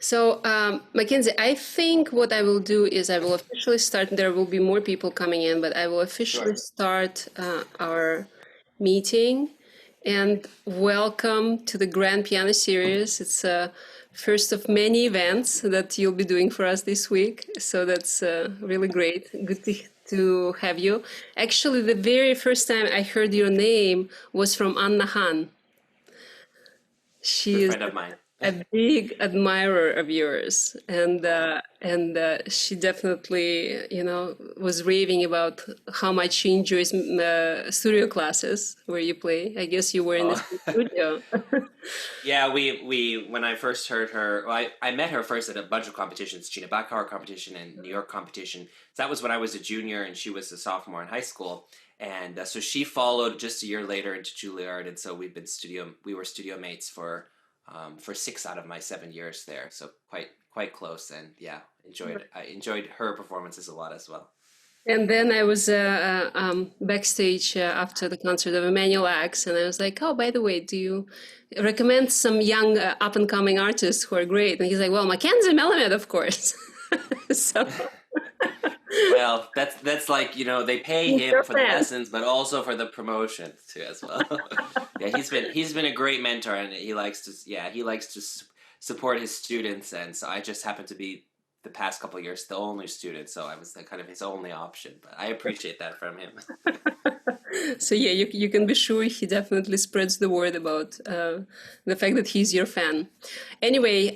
So, Mackenzie, I think what I will do is I will officially start. There will be more people coming in, but I will officially Sure. start our meeting. And welcome to the Grand Piano Series. It's first of many events that you'll be doing for us this week. So that's really great. Good to have you. Actually, the very first time I heard your name was from Anna Han. She Good is friend of mine. a big admirer of yours, and she definitely, was raving about how much she enjoys studio classes where you play. I guess you were in the Oh, same studio. yeah. We when I first heard her, well, I met her first at a bunch of competitions, Gina Bachauer competition and New York competition. So that was when I was a junior and she was a sophomore in high school, and so she followed just a year later into Juilliard, and so we were studio mates for 6 out of my 7 years there, so quite close, and yeah, I enjoyed her performances a lot as well. And then I was backstage after the concert of Emmanuel X, and I was like, "Oh, by the way, do you recommend some young up and coming artists who are great?" And he's like, "Well, Mackenzie Melemed, of course." So Well, that's like, they pay he's him your for the fan. lessons, but also for the promotions too as well. Yeah, he's been a great mentor, and he likes to support his students, and so I just happen to be the past couple of years the only student, so I was the kind of his only option. But I appreciate that from him. So yeah, you can be sure he definitely spreads the word about the fact that he's your fan. Anyway,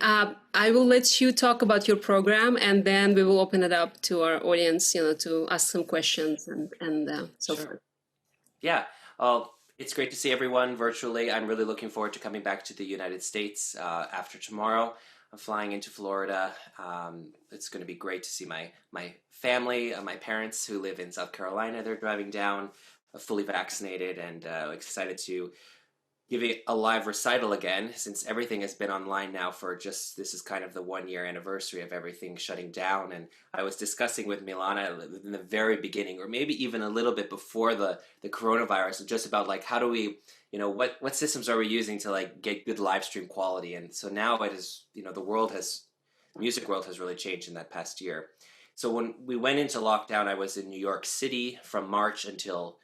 I will let you talk about your program, and then we will open it up to our audience, to ask some questions and so Sure. forth. Yeah. Well, it's great to see everyone virtually. I'm really looking forward to coming back to the United States after tomorrow. I'm flying into Florida. It's going to be great to see my family, my parents who live in South Carolina. They're driving down, fully vaccinated, and excited to give a live recital again, since everything has been online now for just, this is kind of the 1 year anniversary of everything shutting down. And I was discussing with Milana in the very beginning, or maybe even a little bit before the coronavirus, just about like, how do we, what systems are we using to like get good live stream quality? And so now it is, music world has really changed in that past year. So when we went into lockdown, I was in New York City from March until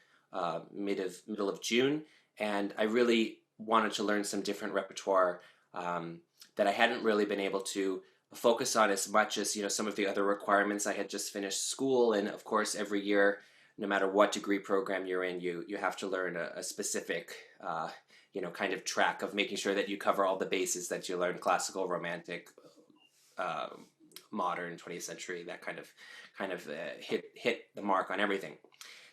middle of June, and I really wanted to learn some different repertoire that I hadn't really been able to focus on as much as some of the other requirements. I had just finished school, and of course, every year, no matter what degree program you're in, you have to learn a specific kind of track of making sure that you cover all the bases that you learn: classical, romantic, uh, modern, 20th century, that kind of hit the mark on everything.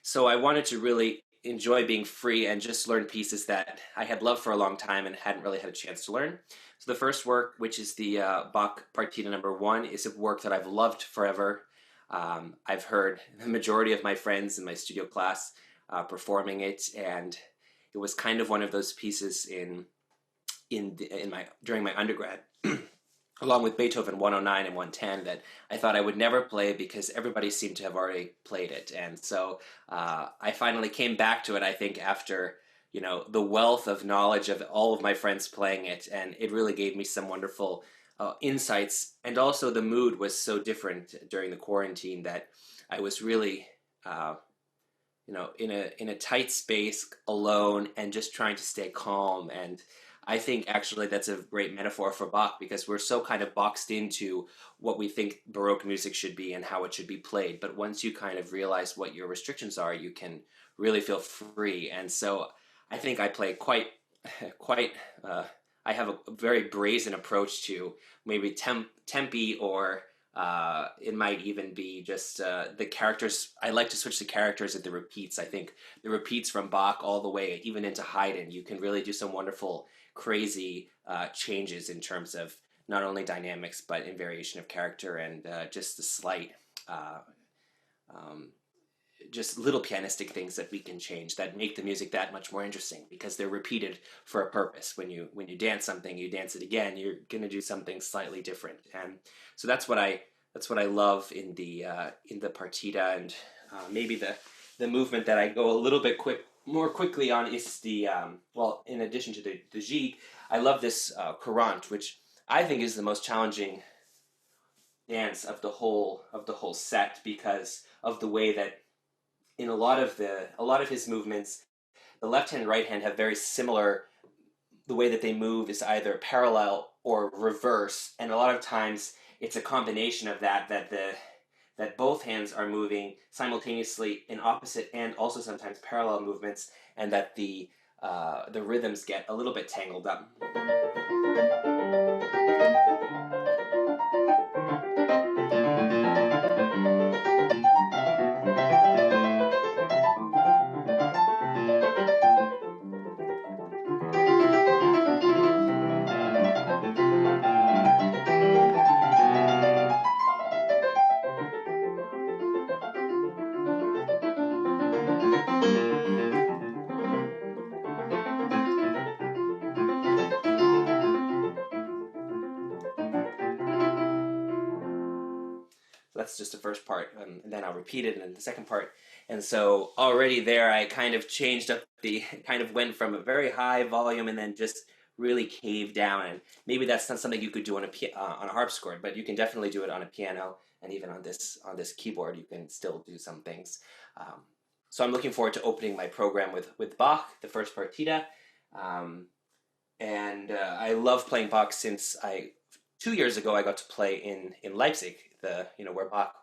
So I wanted to really enjoy being free and just learn pieces that I had loved for a long time and hadn't really had a chance to learn. So the first work, which is the Bach Partita #1, is a work that I've loved forever. I've heard the majority of my friends in my studio class performing it, and it was kind of one of those pieces during my undergrad, along with Beethoven 109 and 110, that I thought I would never play because everybody seemed to have already played it. And so I finally came back to it, I think, after the wealth of knowledge of all of my friends playing it, and it really gave me some wonderful insights. And also the mood was so different during the quarantine that I was really in a tight space, alone, and just trying to stay calm. And I think actually that's a great metaphor for Bach, because we're so kind of boxed into what we think Baroque music should be and how it should be played. But once you kind of realize what your restrictions are, you can really feel free. And so I think I play quite. I have a very brazen approach to maybe tempi, or it might even be just the characters. I like to switch the characters and the repeats. I think the repeats from Bach all the way, even into Haydn, you can really do some wonderful, crazy changes in terms of not only dynamics, but in variation of character, and just the slight, uh, um, just little pianistic things that we can change that make the music that much more interesting, because they're repeated for a purpose. When you dance something, you dance it again, you're going to do something slightly different. And so that's what I love in the partita. And maybe the movement that I go a little bit more quickly on is the well, in addition to the gigue, I love this courant, which I think is the most challenging dance of the whole set because of the way that in a lot of his movements, the left hand and right hand have very similar. The way that they move is either parallel or reverse, and a lot of times it's a combination of that both hands are moving simultaneously in opposite and also sometimes parallel movements, and that the rhythms get a little bit tangled up. That's just the first part, and then I'll repeat it in the second part. And so already there, I kind of changed up kind of went from a very high volume and then just really caved down. And maybe that's not something you could do on on a harpsichord, but you can definitely do it on a piano, and even on this keyboard, you can still do some things. So I'm looking forward to opening my program with Bach, the first Partita. And I love playing Bach since 2 years ago I got to play in Leipzig, where Bach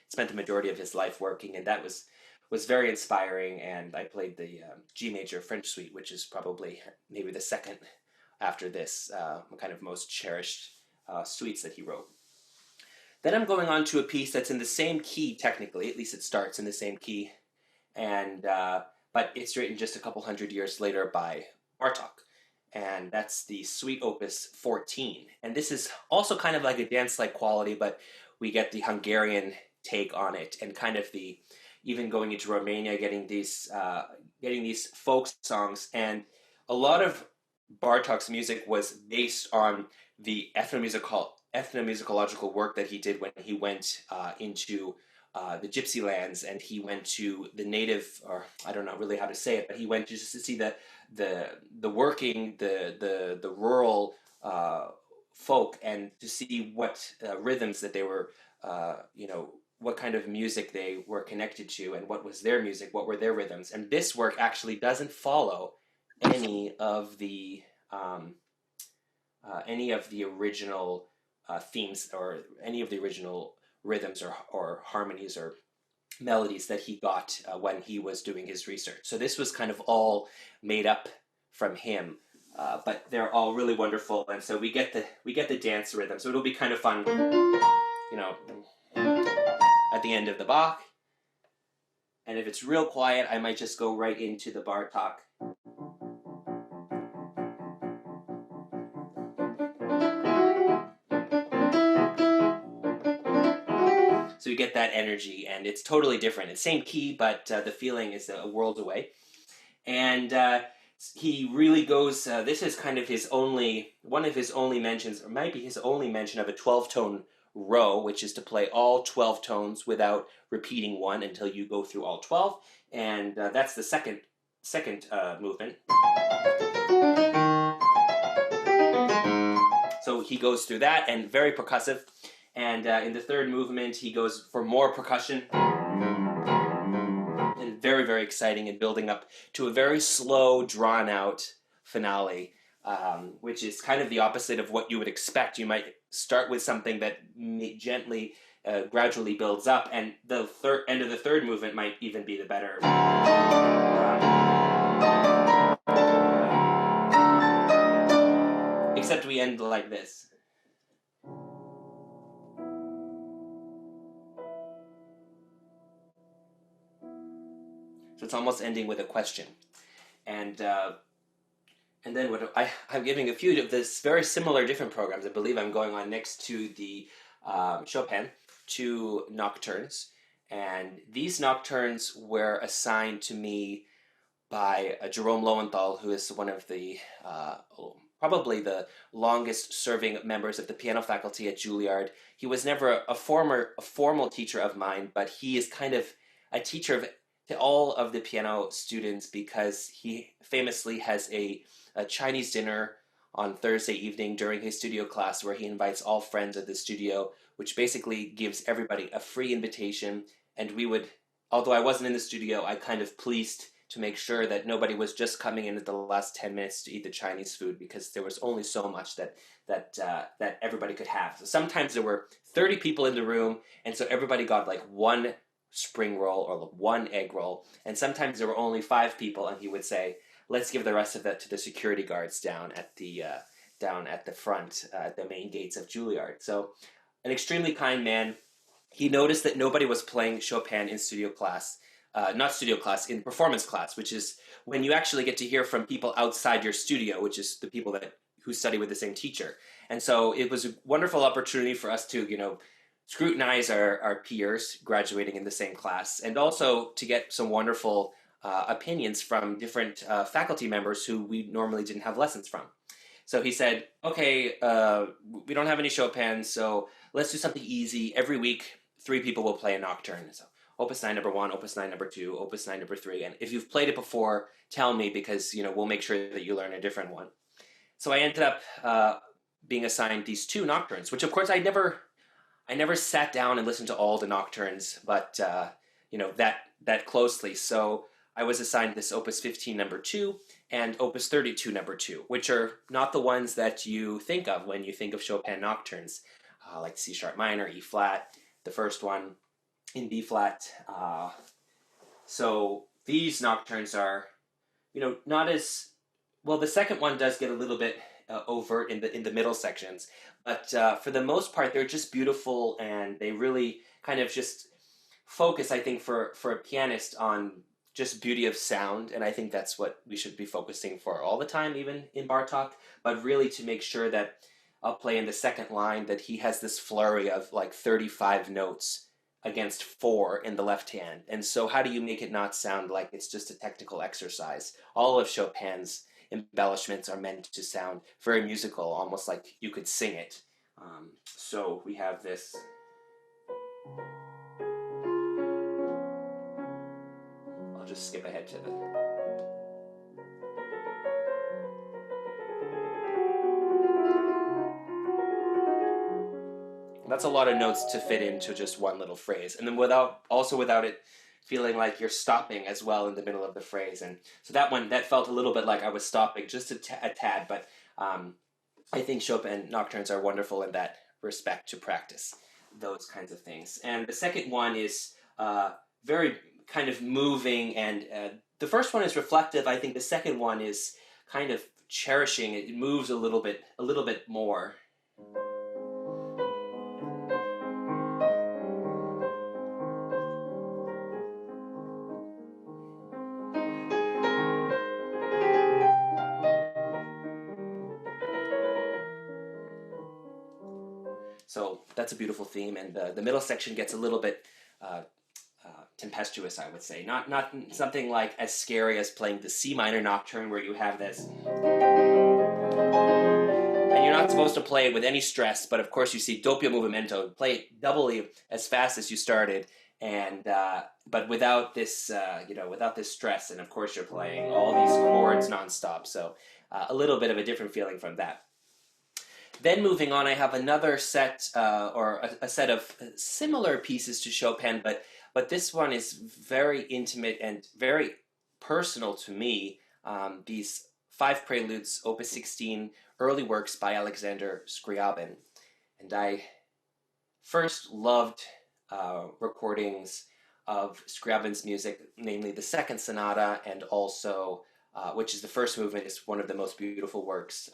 spent the majority of his life working, and that was very inspiring. And I played the G major French suite, which is probably maybe the second after this kind of most cherished suites that he wrote. Then I'm going on to a piece that's in the same key technically, at least it starts in the same key, and but it's written just a couple hundred years later by Bartók. And that's the Sweet Opus 14. And this is also kind of like a dance-like quality, but we get the Hungarian take on it, and kind of even going into Romania, getting these folk songs. And a lot of Bartók's music was based on the ethnomusicological work that he did when he went into the Gypsy lands, and he went to the native, or I don't know really how to say it, but he went just to see the working, the rural folk, and to see what rhythms that they were, what kind of music they were connected to, and what was their music, what were their rhythms. And this work actually doesn't follow any of the original themes, or any of the original rhythms or harmonies or melodies that he got when he was doing his research. So this was kind of all made up from him, but they're all really wonderful. And so we get the dance rhythm. So it'll be kind of fun, at the end of the Bach. And if it's real quiet, I might just go right into the Bartók. So you get that energy, and it's totally different. It's same key, but the feeling is a world away. And he really goes, this is kind of one of his only mentions, or might be his only mention of a 12-tone row, which is to play all 12 tones without repeating one until you go through all 12. And that's the second movement. So he goes through that, and very percussive. And in the third movement, he goes for more percussion. And very, very exciting, and building up to a very slow, drawn-out finale, which is kind of the opposite of what you would expect. You might start with something that gently, gradually builds up, and the end of the third movement might even be the better. Except we end like this. So it's almost ending with a question. And then I'm giving a few of this very similar different programs. I believe I'm going on next to the Chopin Two Nocturnes. And these nocturnes were assigned to me by Jerome Lowenthal, who is one of the probably the longest serving members of the piano faculty at Juilliard. He was never a formal teacher of mine, but he is kind of a teacher to all of the piano students, because he famously has a Chinese dinner on Thursday evening during his studio class, where he invites all friends of the studio, which basically gives everybody a free invitation. And we would, although I wasn't in the studio, I kind of policed to make sure that nobody was just coming in at the last 10 minutes to eat the Chinese food, because there was only so much that everybody could have. So sometimes there were 30 people in the room, and so everybody got like one spring roll or one egg roll. And sometimes there were only 5 people, and he would say, let's give the rest of that to the security guards down at the front, at the main gates of Juilliard. So an extremely kind man. He noticed that nobody was playing Chopin in studio class, not studio class, in performance class, which is when you actually get to hear from people outside your studio, which is the people who study with the same teacher. And so it was a wonderful opportunity for us to, scrutinize our peers graduating in the same class, and also to get some wonderful opinions from different faculty members who we normally didn't have lessons from. So he said, okay, we don't have any Chopin, so let's do something easy. Every week, 3 people will play a nocturne. So Opus 9 number 1, Opus 9 number 2, Opus 9 number 3. And if you've played it before, tell me, because we'll make sure that you learn a different one. So I ended up being assigned these 2 nocturnes, which of course I never sat down and listened to all the nocturnes, but that closely. So I was assigned this Opus 15 number 2 and Opus 32 number 2, which are not the ones that you think of when you think of Chopin nocturnes, like C sharp minor, E flat, the first one in B flat. So these nocturnes are, not as well. The second one does get a little bit overt in the middle sections, but for the most part, they're just beautiful, and they really kind of just focus, I think, for a pianist on just beauty of sound, and I think that's what we should be focusing for all the time, even in Bartók, but really to make sure that I'll play in the second line that he has this flurry of like 35 notes against 4 in the left hand. And so how do you make it not sound like it's just a technical exercise? All of Chopin's embellishments are meant to sound very musical, almost like you could sing it. So we have this. I'll just skip ahead to the. That's a lot of notes to fit into just one little phrase, and then without it feeling like you're stopping as well in the middle of the phrase. And so that felt a little bit like I was stopping just a tad, but I think Chopin nocturnes are wonderful in that respect, to practice those kinds of things. And the second one is very kind of moving, and the first one is reflective. I think the second one is kind of cherishing. It moves a little bit more. So that's a beautiful theme, and the middle section gets a little bit tempestuous, I would say. Not something like as scary as playing the C minor nocturne, where you have this, and you're not supposed to play it with any stress. But of course, you see doppio movimento, play it doubly as fast as you started, and but without this stress. And of course, you're playing all these chords nonstop. So a little bit of a different feeling from that. Then moving on, I have another set, or a set of similar pieces to Chopin, but this one is very intimate and very personal to me. These 5 preludes, Opus 16, early works by Alexander Scriabin. And I first loved recordings of Scriabin's music, namely the second sonata, and also which is the first movement, is one of the most beautiful works.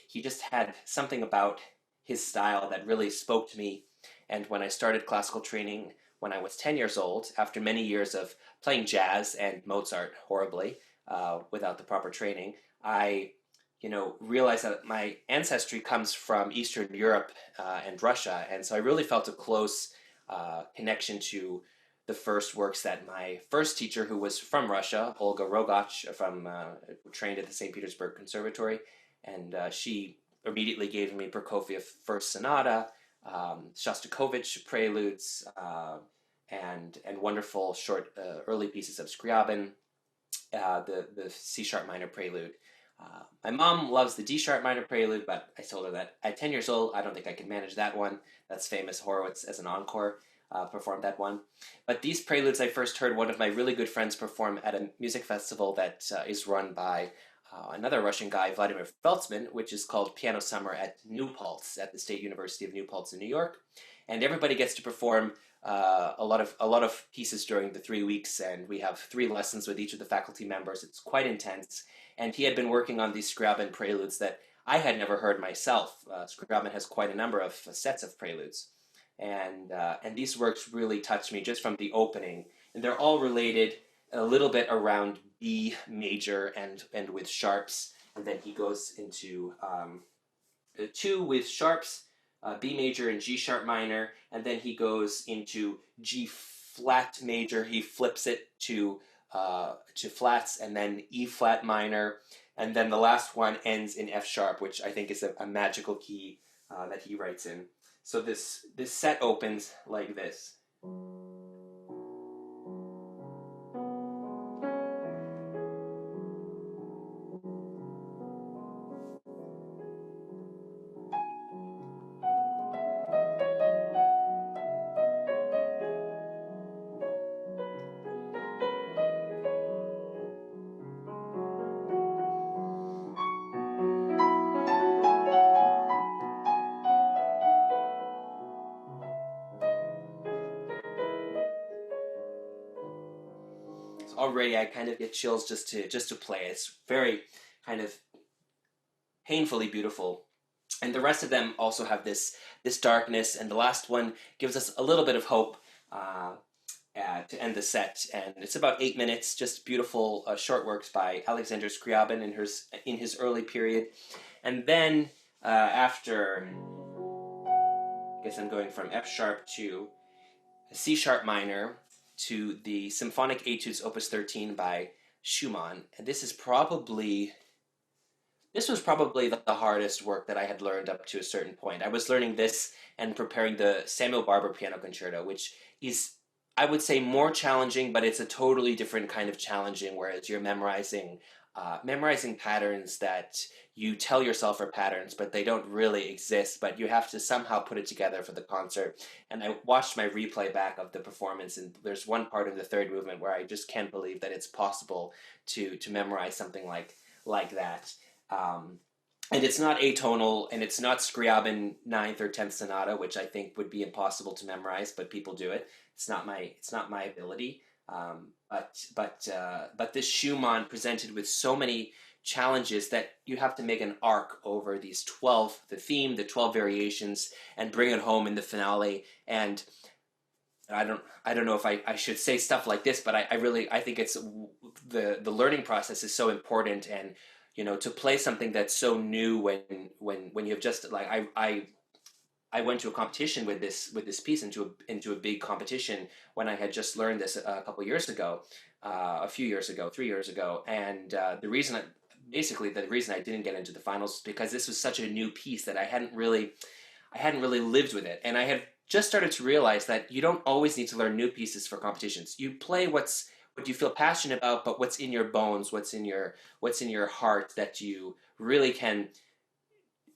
He just had something about his style that really spoke to me. And when I started classical training when I was 10 years old, after many years of playing jazz and Mozart horribly without the proper training, I realized that my ancestry comes from Eastern Europe and Russia. And so I really felt a close connection to the first works that my first teacher, who was from Russia, Olga Rogach, trained at the St. Petersburg Conservatory, and she immediately gave me Prokofiev First Sonata, Shostakovich Preludes, and wonderful short early pieces of Skriabin, the C sharp minor Prelude. My mom loves the D sharp minor prelude, but I told her that at 10 years old, I don't think I could manage that one. That's famous. Horowitz, as an encore, performed that one. But these preludes, I first heard one of my really good friends perform at a music festival that is run by another Russian guy, Vladimir Feltzman, which is called Piano Summer at New Paltz, at the State University of New Paltz in New York. And everybody gets to perform a lot of pieces during the 3 weeks, and we have 3 lessons with each of the faculty members. It's quite intense. And he had been working on these Skriabin preludes that I had never heard myself. Skriabin has quite a number of sets of preludes. And these works really touched me just from the opening. And they're all related a little bit around B major and with sharps. And then he goes into 2 with sharps, B major and G sharp minor. And then he goes into G flat major. He flips it to flats, and then E flat minor, and then the last one ends in F sharp, which I think is a magical key that he writes in. So this set opens like this. Already I kind of get chills just to play. It's very kind of painfully beautiful. And the rest of them also have this darkness, and the last one gives us a little bit of hope to end the set. And it's about 8 minutes, just beautiful short works by Alexander Scriabin in his early period. And then after, I guess I'm going from F sharp to C sharp minor to the Symphonic Etudes Opus 13 by Schumann. And this was probably the hardest work that I had learned up to a certain point. I was learning this and preparing the Samuel Barber Piano Concerto, which is, I would say, more challenging, but it's a totally different kind of challenging, whereas you're memorizing patterns that you tell yourself are patterns, but they don't really exist, but you have to somehow put it together for the concert. And I watched my replay back of the performance, and there's one part of the third movement where I just can't believe that it's possible to memorize something like that. And it's not atonal, and it's not Scriabin 9th or 10th sonata, which I think would be impossible to memorize, but people do it. It's not my ability. But this Schumann presented with so many challenges that you have to make an arc over these 12, the theme, the 12 variations, and bring it home in the finale. And I don't know if I should say stuff like this, but I think it's the learning process is so important, and to play something that's so new when you've just, like, I went to a competition with this piece into a big competition when I had just learned this a couple years ago, 3 years ago, and the reason I didn't get into the finals is because this was such a new piece that I hadn't really lived with it, and I had just started to realize that you don't always need to learn new pieces for competitions. You play what you feel passionate about, but what's in your bones, what's in your heart, that you really can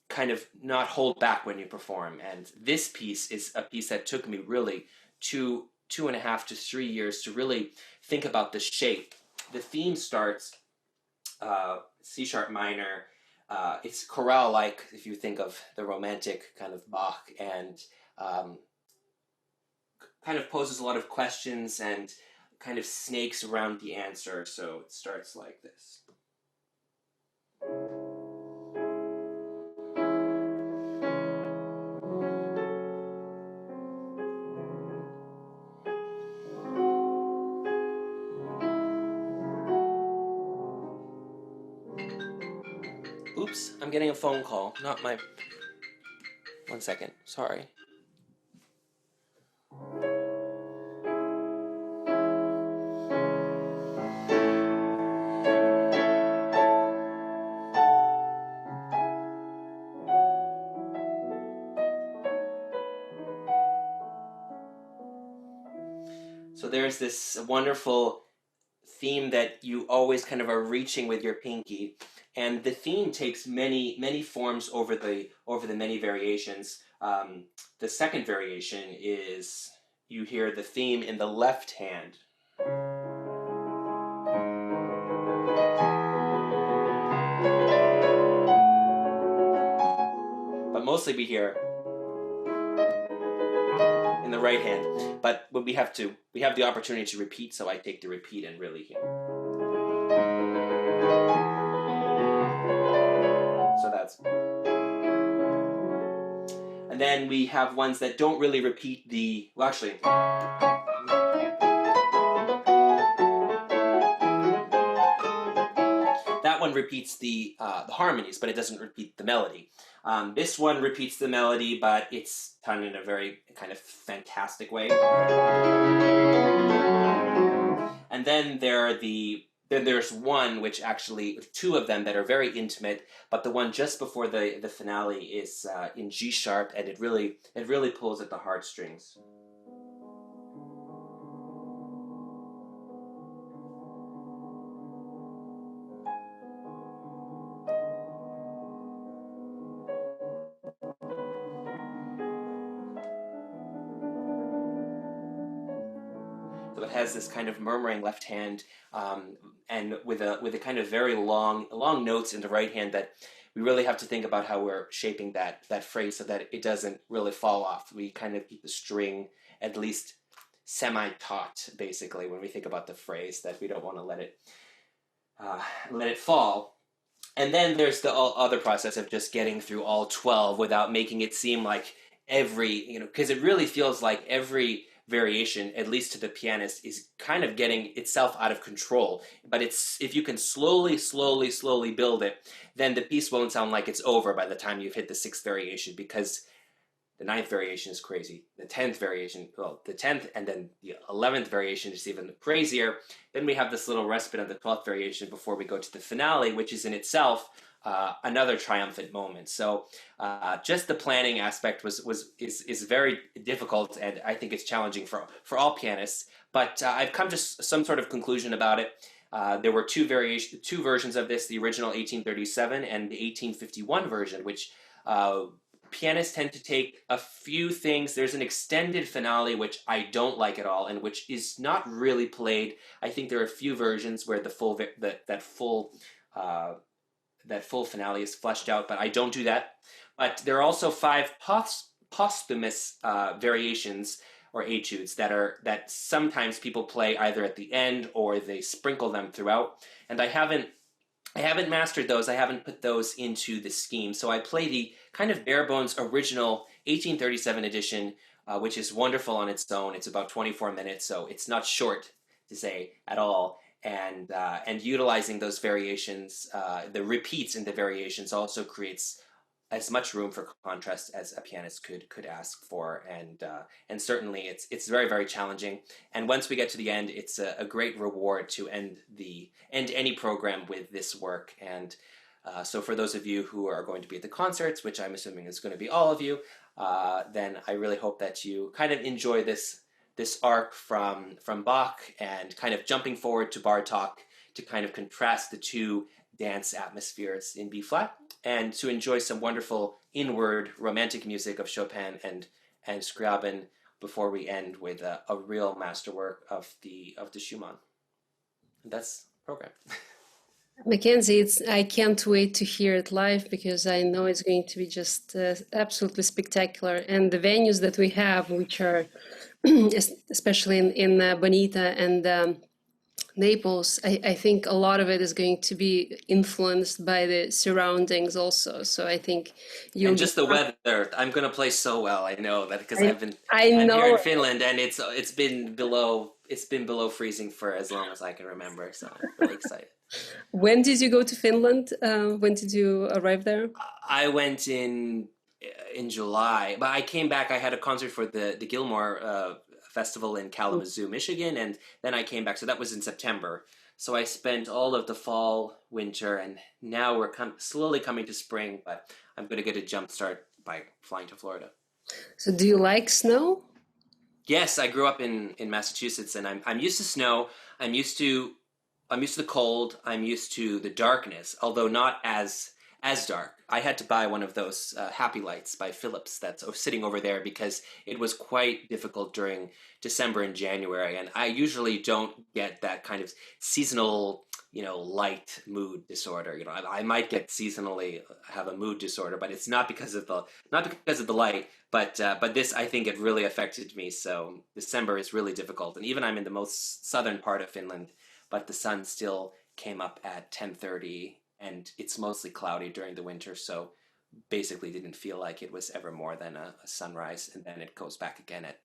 kind of not hold back when you perform. And this piece is a piece that took me really 2.5 to 3 years to really think about the shape. The theme starts C sharp minor. It's chorale-like if you think of the romantic kind of Bach, and kind of poses a lot of questions and kind of snakes around the answer. So it starts like this. Oops, I'm getting a phone call. Not my... 1 second, sorry. So there's this wonderful theme that you always kind of are reaching with your pinky, and the theme takes many forms over the many variations. The second variation is, you hear the theme in the left hand. But mostly we hear in the right hand. But when we have the opportunity to repeat, so I take the repeat and really hear. So that's. And then we have ones that don't really repeat the, well, actually, that one repeats the harmonies, but it doesn't repeat the melody. This one repeats the melody, but it's done in a very kind of fantastic way. And then there's one, which actually, two of them that are very intimate, but the one just before the finale is in G sharp, and it really pulls at the heartstrings. So it has this kind of murmuring left hand, and with a kind of very long notes in the right hand that we really have to think about how we're shaping that phrase so that it doesn't really fall off. We kind of keep the string at least semi-taut, basically, when we think about the phrase, that we don't want to let it fall. And then there's the other process of just getting through all 12 without making it seem like because it really feels like every variation, at least to the pianist, is kind of getting itself out of control. But if you can slowly build it, then the piece won't sound like it's over by the time you've hit the 6th variation, because the 9th variation is crazy. The 10th variation, the 10th and then the 11th variation is even crazier. Then we have this little respite of the 12th variation before we go to the finale, which is in itself another triumphant moment. So just the planning aspect is very difficult, and I think it's challenging for all pianists. But I've come to some sort of conclusion about it. There were two versions of this: the original 1837 and the 1851 version, which pianists tend to take a few things. There's an extended finale which I don't like at all, and which is not really played. I think there are a few versions where that full finale is fleshed out, but I don't do that. But there are also 5 posthumous variations or etudes that sometimes people play either at the end or they sprinkle them throughout. And I haven't mastered those. I haven't put those into the scheme. So I play the kind of bare bones original 1837 edition, which is wonderful on its own. It's about 24 minutes, so it's not short to say at all. And utilizing those variations, the repeats in the variations, also creates as much room for contrast as a pianist could ask for, and certainly it's very, very challenging. And once we get to the end, it's a great reward to end any program with this work. And so for those of you who are going to be at the concerts, which I'm assuming is going to be all of you, then I really hope that you kind of enjoy this arc from Bach, and kind of jumping forward to Bartok to kind of contrast the two dance atmospheres in B flat, and to enjoy some wonderful inward romantic music of Chopin and Scriabin before we end with a real masterwork of the Schumann. And that's the program. Mackenzie, I can't wait to hear it live, because I know it's going to be just absolutely spectacular. And the venues that we have, which are especially in Bonita and Naples, I think a lot of it is going to be influenced by the surroundings also. So I think and just the weather. I'm going to play so well. I know that, because I'm here in Finland, and it's been below freezing for as long as I can remember. So I'm really excited. When did you go to Finland? When did you arrive there? I went in July, but I came back. I had a concert for the Gilmore Festival in Kalamazoo, Michigan, and then I came back. So that was in September. So I spent all of the fall, winter, and now we're slowly coming to spring, but I'm going to get a jump start by flying to Florida. So do you like snow? Yes, I grew up in Massachusetts, and I'm used to snow. I'm used to used to the cold. I'm used to the darkness, although not as dark. I had to buy one of those happy lights by Philips that's sitting over there because it was quite difficult during December and January, and I usually don't get that kind of seasonal, light mood disorder. I might get seasonally have a mood disorder, but it's not because of the light. But this, I think, it really affected me. So December is really difficult, and even I'm in the most southern part of Finland, but the sun still came up at 10:30, and it's mostly cloudy during the winter. So basically, didn't feel like it was ever more than a sunrise, and then it goes back again at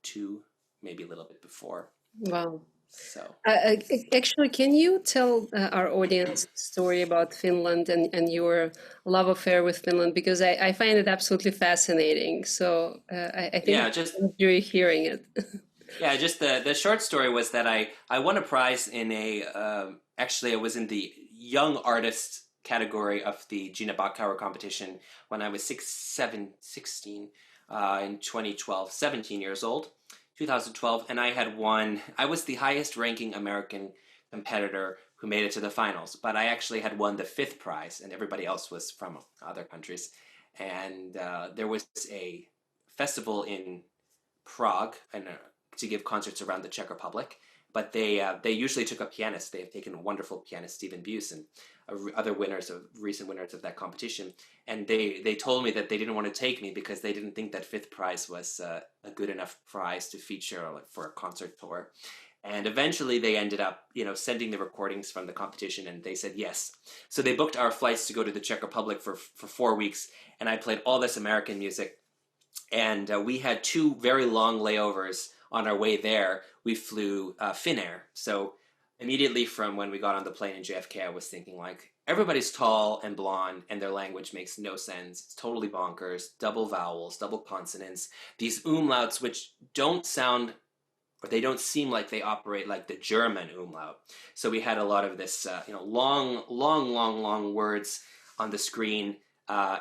2, maybe a little bit before. Wow. So Actually, can you tell our audience a story about Finland and your love affair with Finland? Because I find it absolutely fascinating. So I think yeah, I just enjoy hearing it. yeah, just the short story was that I won a prize in actually I was in the young artist category of the Gina Bachauer competition when I was 16 in 2012, 17 years old, 2012, and I was the highest ranking American competitor who made it to the finals, but I actually had won the 5th prize, and everybody else was from other countries. And there was a festival in Prague and to give concerts around the Czech Republic. But they usually took a pianist. They have taken a wonderful pianist, Stephen Buse, and other recent winners of that competition. And they told me that they didn't want to take me because they didn't think that 5th prize was a good enough prize to feature for a concert tour. And eventually they ended up, sending the recordings from the competition, and they said yes. So they booked our flights to go to the Czech Republic for 4 weeks, and I played all this American music. And we had 2 very long layovers on our way there. We flew Finnair. So immediately from when we got on the plane in JFK, I was thinking, like, everybody's tall and blonde and their language makes no sense. It's totally bonkers. Double vowels, double consonants, these umlauts which don't sound, or they don't seem like they operate like the German umlaut. So we had a lot of this, long words on the screen.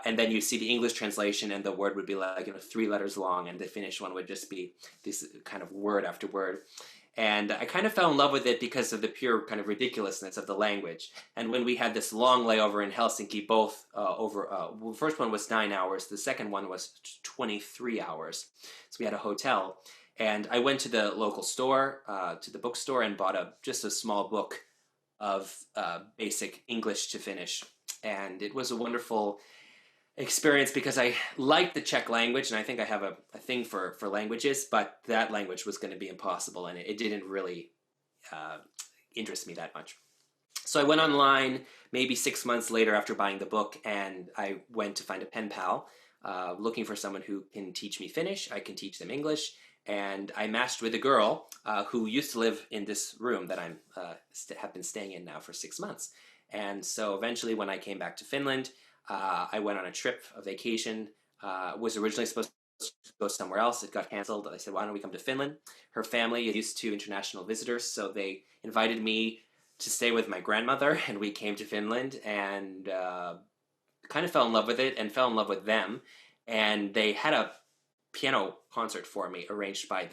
And then you see the English translation, and the word would be like 3 letters long, and the Finnish one would just be this kind of word after word. And I kind of fell in love with it because of the pure kind of ridiculousness of the language. And when we had this long layover in Helsinki, both the first one was 9 hours, the second one was 23 hours. So we had a hotel, and I went to the local store, to the bookstore, and bought just a small book of basic English to Finnish. And it was a wonderful experience because I liked the Czech language, and I think I have a thing for languages, but that language was going to be impossible, and it didn't really interest me that much. So I went online maybe 6 months later after buying the book, and I went to find a pen pal, looking for someone who can teach me Finnish. I can teach them English. And I matched with a girl who used to live in this room that I have been staying in now for 6 months. And so eventually when I came back to Finland, I went on a vacation, was originally supposed to go somewhere else. It got canceled. I said, why don't we come to Finland? Her family is used to international visitors, so they invited me to stay with my grandmother, and we came to Finland and kind of fell in love with it and fell in love with them. And they had a piano concert for me arranged by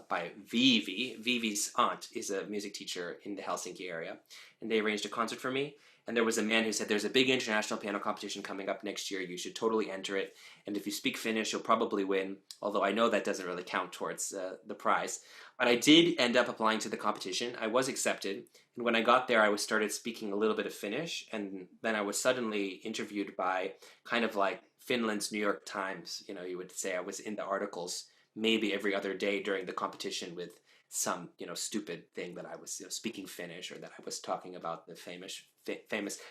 by Vivi. Vivi's aunt is a music teacher in the Helsinki area, and they arranged a concert for me. And there was a man who said, there's a big international piano competition coming up next year. You should totally enter it. And if you speak Finnish, you'll probably win. Although I know that doesn't really count towards the prize. But I did end up applying to the competition. I was accepted. And when I got there, I started speaking a little bit of Finnish. And then I was suddenly interviewed by kind of like Finland's New York Times. You would say I was in the articles maybe every other day during the competition with some stupid thing that I was speaking Finnish, or that I was talking about the famous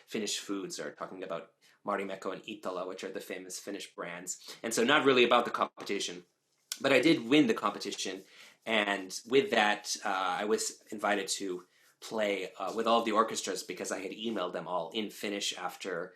Finnish foods, or talking about Marimekko and Iittala, which are the famous Finnish brands. And so not really about the competition, but I did win the competition. And with that, I was invited to play with all of the orchestras because I had emailed them all in Finnish after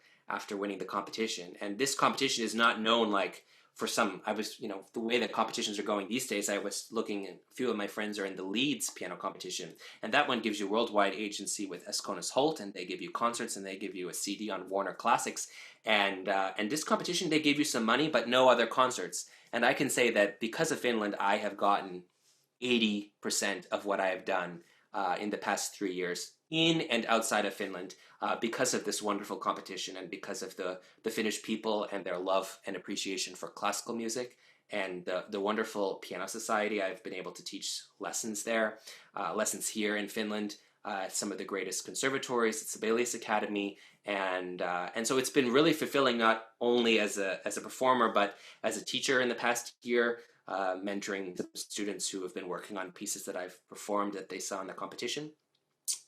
winning the competition. And this competition is not known like for some, the way that competitions are going these days, I was looking, and a few of my friends are in the Leeds piano competition, and that one gives you worldwide agency with Escones Holt, and they give you concerts, and they give you a CD on Warner Classics, and this competition, they gave you some money, but no other concerts. And I can say that because of Finland, I have gotten 80% of what I have done in the past 3 years in and outside of Finland because of this wonderful competition and because of the Finnish people and their love and appreciation for classical music and the wonderful piano society. I've been able to teach lessons there, lessons here in Finland, at some of the greatest conservatories, at Sibelius Academy, and so it's been really fulfilling, not only as a performer but as a teacher in the past year, mentoring the students who have been working on pieces that I've performed that they saw in the competition.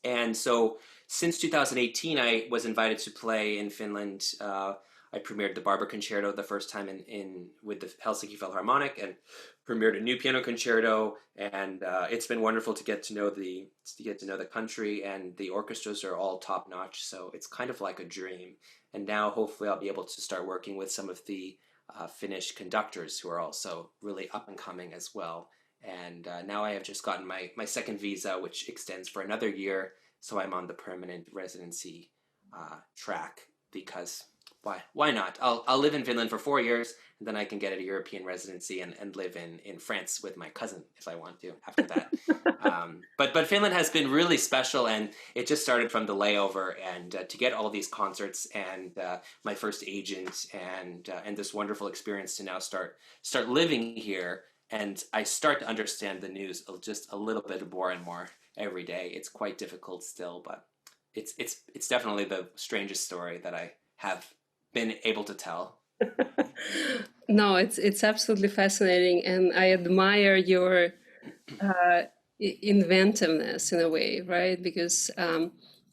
And so since 2018, I was invited to play in Finland. I premiered the Barber Concerto the first time in with the Helsinki Philharmonic, and premiered a new piano concerto. And it's been wonderful to get to know the country, and the orchestras are all top notch. So it's kind of like a dream. And now hopefully I'll be able to start working with some of the Finnish conductors who are also really up and coming as well. And now I have just gotten my second visa, which extends for another year. So I'm on the permanent residency track because why not? I'll live in Finland for 4 years, and then I can get a European residency and live in France with my cousin if I want to after that. But Finland has been really special, and it just started from the layover, and to get all these concerts and my first agent and this wonderful experience to now start living here. And I start to understand the news just a little bit more and more every day. It's quite difficult still, but it's definitely the strangest story that I have been able to tell. No, it's absolutely fascinating, and I admire your inventiveness in a way, right? Because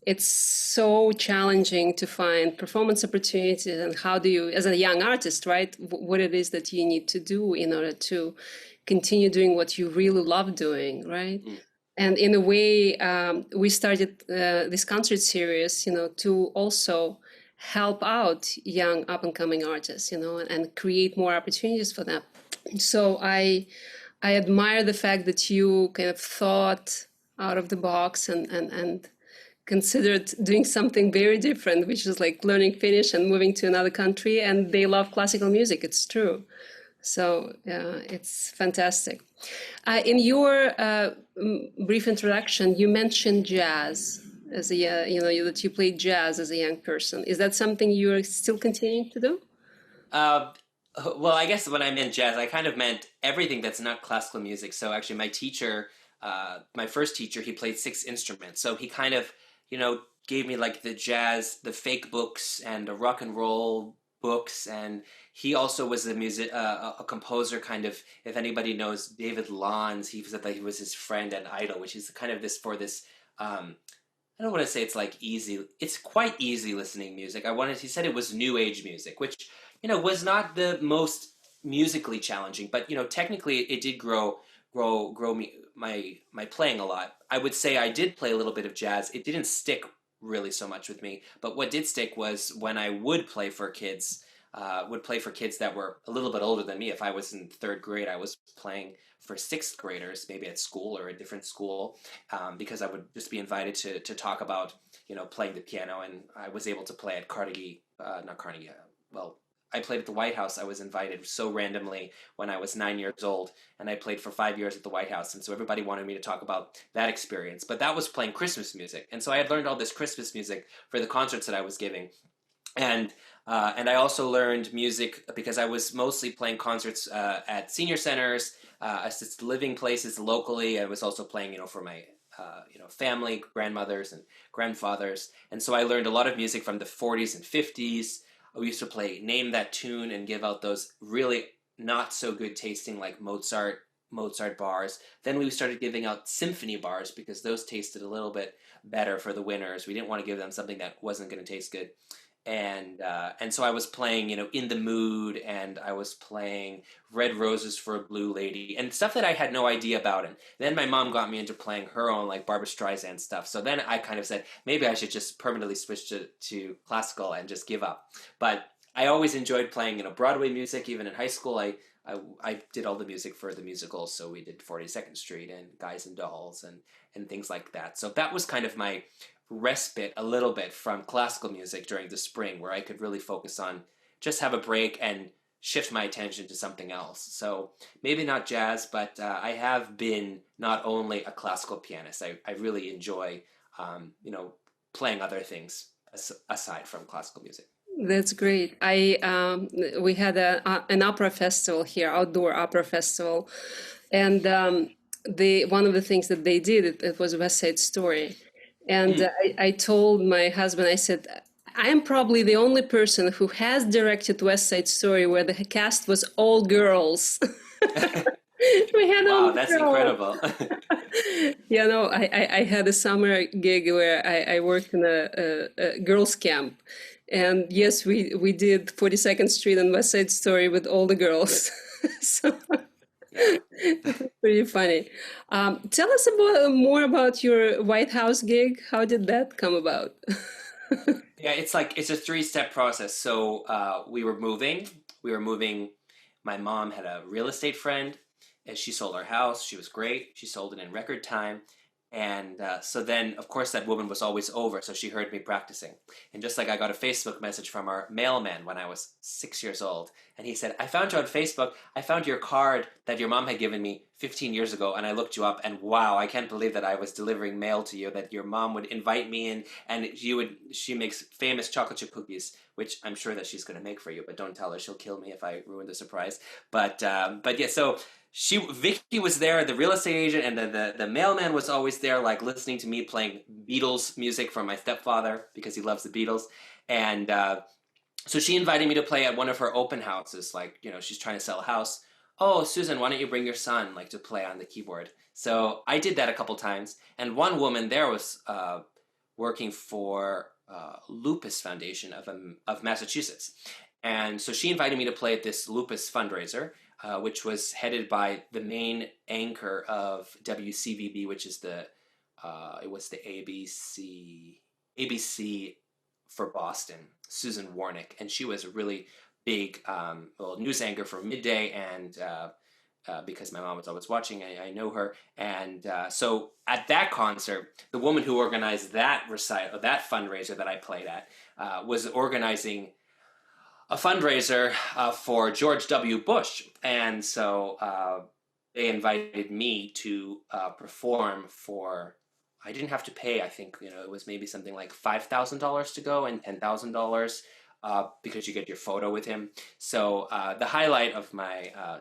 it's so challenging to find performance opportunities, and how do you, as a young artist, right, what it is that you need to do in order to continue doing what you really love doing, right? And in a way, we started this concert series, to also help out young up-and-coming artists, and create more opportunities for them. So I admire the fact that you kind of thought out of the box and considered doing something very different, which is like learning Finnish and moving to another country. And they love classical music. It's true. So it's fantastic. In your brief introduction, you mentioned jazz as a that you played jazz as a young person. Is that something you are still continuing to do? Well, I guess when I meant jazz, I kind of meant everything that's not classical music. So actually, my teacher, my first teacher, he played 6 instruments. So he kind of, gave me like the jazz, the fake books, and the rock and roll books. And he also was a composer, kind of. If anybody knows David Lons, he said that he was his friend and idol, which is kind of this. I don't want to say it's like easy. It's quite easy listening music. He said it was new age music, which was not the most musically challenging, but technically it did grow me my playing a lot. I would say I did play a little bit of jazz. It didn't stick really so much with me, but what did stick was when I would play for kids. Would play for kids that were a little bit older than me. If I was in 3rd grade, I was playing for 6th graders, maybe at school or a different school, because I would just be invited to talk about playing the piano, and I was able to play at I played at the White House. I was invited so randomly when I was 9 years old, and I played for 5 years at the White House, and so everybody wanted me to talk about that experience. But that was playing Christmas music, and so I had learned all this Christmas music for the concerts that I was giving, and I also learned music because I was mostly playing concerts at senior centers, assisted living places locally. I was also playing, for my family, grandmothers and grandfathers, and so I learned a lot of music from the 40s and 50s. We used to play Name That Tune and give out those really not so good tasting like Mozart bars. Then we started giving out symphony bars because those tasted a little bit better for the winners. We didn't want to give them something that wasn't going to taste good. And so I was playing, In the Mood, and I was playing Red Roses for a Blue Lady, and stuff that I had no idea about. And then my mom got me into playing her own, like, Barbra Streisand stuff. So then I kind of said, maybe I should just permanently switch to classical and just give up. But I always enjoyed playing, Broadway music. Even in high school, I did all the music for the musicals. So we did 42nd Street and Guys and Dolls and things like that. So that was kind of my respite a little bit from classical music during the spring, where I could really focus on just have a break and shift my attention to something else. So maybe not jazz, but I have been not only a classical pianist. I really enjoy playing other things aside from classical music. That's great. We had an opera festival here, outdoor opera festival, and the one of the things that they did, it was West Side Story, and I told my husband, I said, I am probably the only person who has directed West Side Story where the cast was all girls. We had all Wow, that's girls. incredible. I had a summer gig where I worked in a girls' camp. And yes, we did 42nd Street and West Side Story with all the girls. So Yeah. it was pretty funny. Tell us more about your White House gig. How did that come about? Yeah, it's a three-step process. So we were moving. My mom had a real estate friend, and she sold our house. She was great. She sold it in record time. And so then, of course, that woman was always over. So she heard me practicing. And just like I got a Facebook message from our mailman when I was 6 years old. And he said, I found you on Facebook. I found your card that your mom had given me 15 years ago. And I looked you up. And wow, I can't believe that I was delivering mail to you, that your mom would invite me in. And she makes famous chocolate chip cookies, which I'm sure that she's going to make for you. But don't tell her. She'll kill me if I ruin the surprise. But yeah, so Vicky was there, the real estate agent, and the mailman was always there, like listening to me playing Beatles music from my stepfather because he loves the Beatles. And so she invited me to play at one of her open houses. Like, she's trying to sell a house. Oh, Susan, why don't you bring your son like to play on the keyboard? So I did that a couple times. And one woman there was working for Lupus Foundation of Massachusetts. And so she invited me to play at this Lupus fundraiser, which was headed by the main anchor of WCVB, which is it was the ABC for Boston, Susan Warnick, and she was a really big news anchor for midday, and because my mom was always watching, I know her, and so at that concert, the woman who organized that recital, that fundraiser that I played at, was organizing a fundraiser for George W. Bush. And so they invited me to perform for, I didn't have to pay, I think, it was maybe something like $5,000 to go and $10,000 because you get your photo with him. So the highlight of my I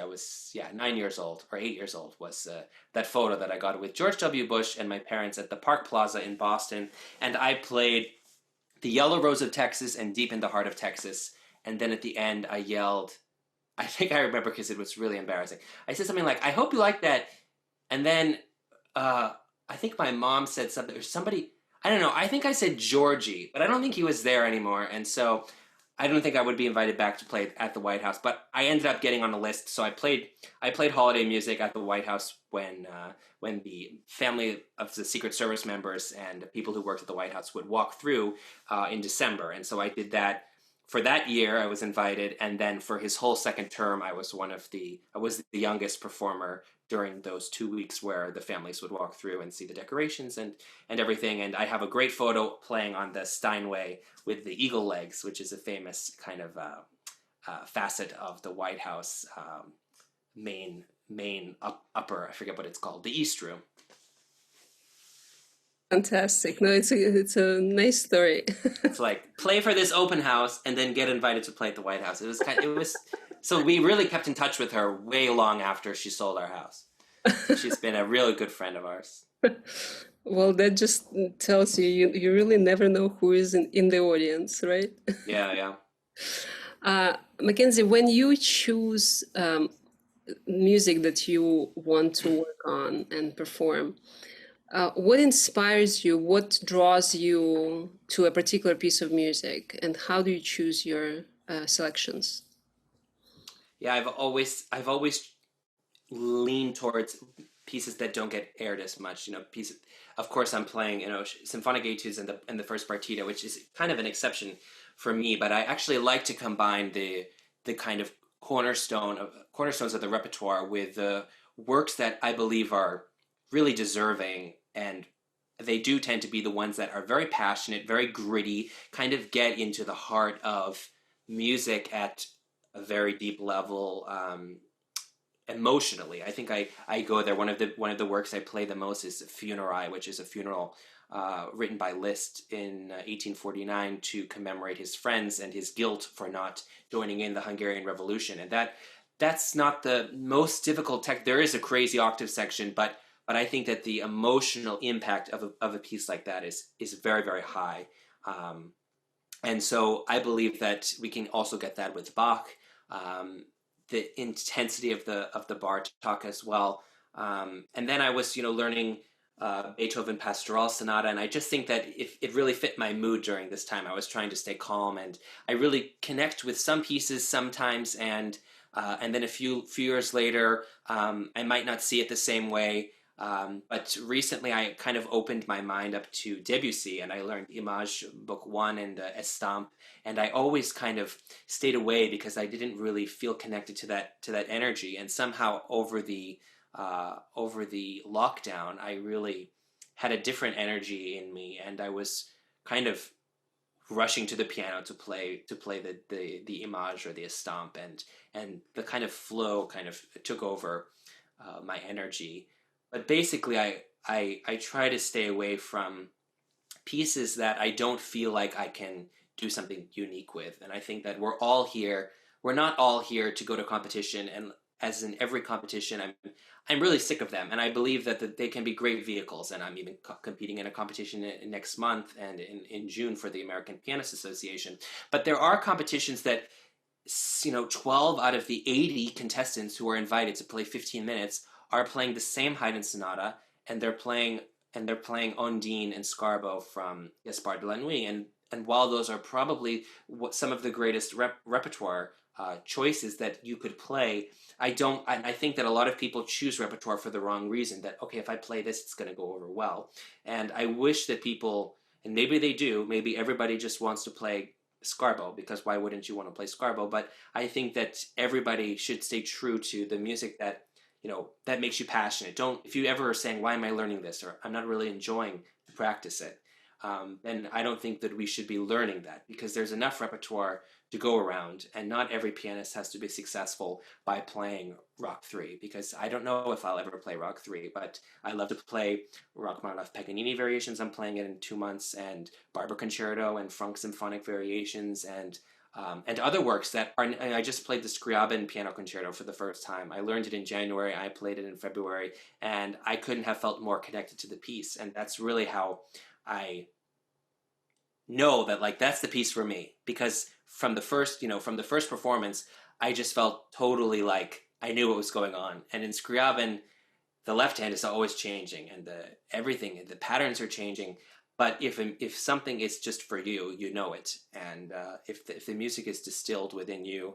was 9 years old or 8 years old was that photo that I got with George W. Bush and my parents at the Park Plaza in Boston. And I played The Yellow Rose of Texas and Deep in the Heart of Texas. And then at the end, I yelled, I think I remember because it was really embarrassing. I said something like, I hope you like that. And then I think my mom said something, or somebody, I don't know, I think I said Georgie, but I don't think he was there anymore. And so I don't think I would be invited back to play at the White House, but I ended up getting on the list. So I played holiday music at the White House when the family of the Secret Service members and people who worked at the White House would walk through in December. And so I did that for that year. I was invited, and then for his whole second term, I was the youngest performer during those 2 weeks where the families would walk through and see the decorations and everything. And I have a great photo playing on the Steinway with the eagle legs, which is a famous kind of facet of the White House main upper, I forget what it's called, the East Room. Fantastic. No, it's a nice story. It's like play for this open house and then get invited to play at the White House. So we really kept in touch with her way long after she sold our house. She's been a really good friend of ours. Well, that just tells you really never know who is in the audience, right? Yeah. Mackenzie, when you choose music that you want to work on and perform, what inspires you? What draws you to a particular piece of music, and how do you choose your selections? Yeah, I've always leaned towards pieces that don't get aired as much. Pieces. Of course, I'm playing symphonic etudes in the first partita, which is kind of an exception for me. But I actually like to combine the kind of cornerstones of the repertoire with the works that I believe are really deserving, and they do tend to be the ones that are very passionate, very gritty, kind of get into the heart of music at a very deep level, emotionally. I think I go there. One of the works I play the most is Funerai, which is a funeral written by Liszt in 1849 to commemorate his friends and his guilt for not joining in the Hungarian Revolution. And that's not the most difficult text. There is a crazy octave section, but I think that the emotional impact of a piece like that is very, very high. And so I believe that we can also get that with Bach. The intensity of the Bartok as well. And then I was, learning Beethoven Pastoral Sonata, and I just think that it really fit my mood during this time. I was trying to stay calm, and I really connect with some pieces sometimes, and then a few years later, I might not see it the same way. But recently I kind of opened my mind up to Debussy, and I learned Image Book 1 and Estampe, and I always kind of stayed away because I didn't really feel connected to that energy. And somehow over the lockdown, I really had a different energy in me, and I was kind of rushing to the piano to play the Image or the Estampe, and the kind of flow kind of took over my energy. But basically, I try to stay away from pieces that I don't feel like I can do something unique with. And I think that we're not all here to go to competition. And as in every competition, I'm really sick of them. And I believe that they can be great vehicles. And I'm even competing in a competition next month and in June for the American Pianist Association. But there are competitions that 12 out of the 80 contestants who are invited to play 15 minutes are playing the same Haydn sonata, and they're playing Ondine and Scarbo from Gaspard de la Nuit. And while those are probably some of the greatest repertoire choices that you could play, I think that a lot of people choose repertoire for the wrong reason. That, okay, if I play this, it's going to go over well. And I wish that people, and maybe they do, maybe everybody just wants to play Scarbo, because why wouldn't you want to play Scarbo? But I think that everybody should stay true to the music that that makes you passionate. If you ever are saying, why am I learning this? Or I'm not really enjoying to practice it. Then I don't think that we should be learning that, because there's enough repertoire to go around, and not every pianist has to be successful by playing Rock 3, because I don't know if I'll ever play Rock 3, but I love to play Rachmaninoff Paganini variations. I'm playing it in 2 months, and Barber Concerto and Franck Symphonic variations, and other works that are. I just played the Skriabin Piano Concerto for the first time. I learned it in January. I played it in February, and I couldn't have felt more connected to the piece. And that's really how I know that that's the piece for me. Because from the first performance, I just felt totally like I knew what was going on. And in Skriabin, the left hand is always changing, and the patterns are changing. But if something is just for you, you know it, and if the music is distilled within you,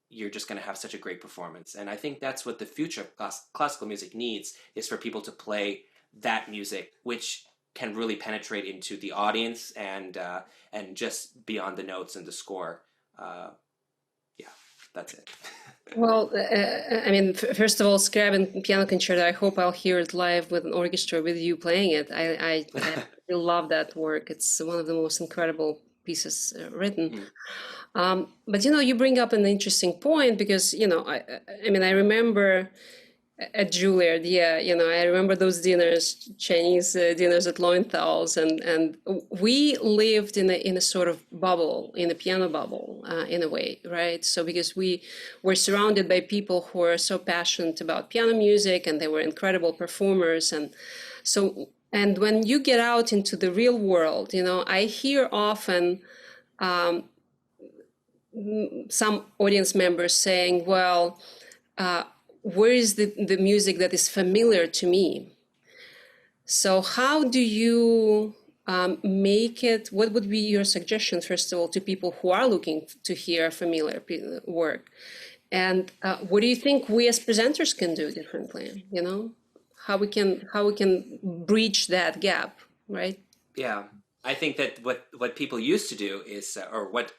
you're just going to have such a great performance. And I think that's what the future of classical music needs, is for people to play that music, which can really penetrate into the audience and just beyond the notes and the score. Yeah, that's it. Well, first of all, Scriabin Piano Concerto, I hope I'll hear it live with an orchestra with you playing it. I love that work. It's one of the most incredible pieces written. But you bring up an interesting point, because I remember at Juilliard, I remember those dinners, Chinese dinners at Lowenthal's, and we lived in a sort of bubble, in a piano bubble, in a way, right? So because we were surrounded by people who were so passionate about piano music, and they were incredible performers, and when you get out into the real world, I hear often some audience members saying, well, where is the music that is familiar to me? So how do you make it? What would be your suggestion, first of all, to people who are looking to hear familiar work? And what do you think we as presenters can do differently? How we can bridge that gap, right? Yeah. I think that what people used to do is, or what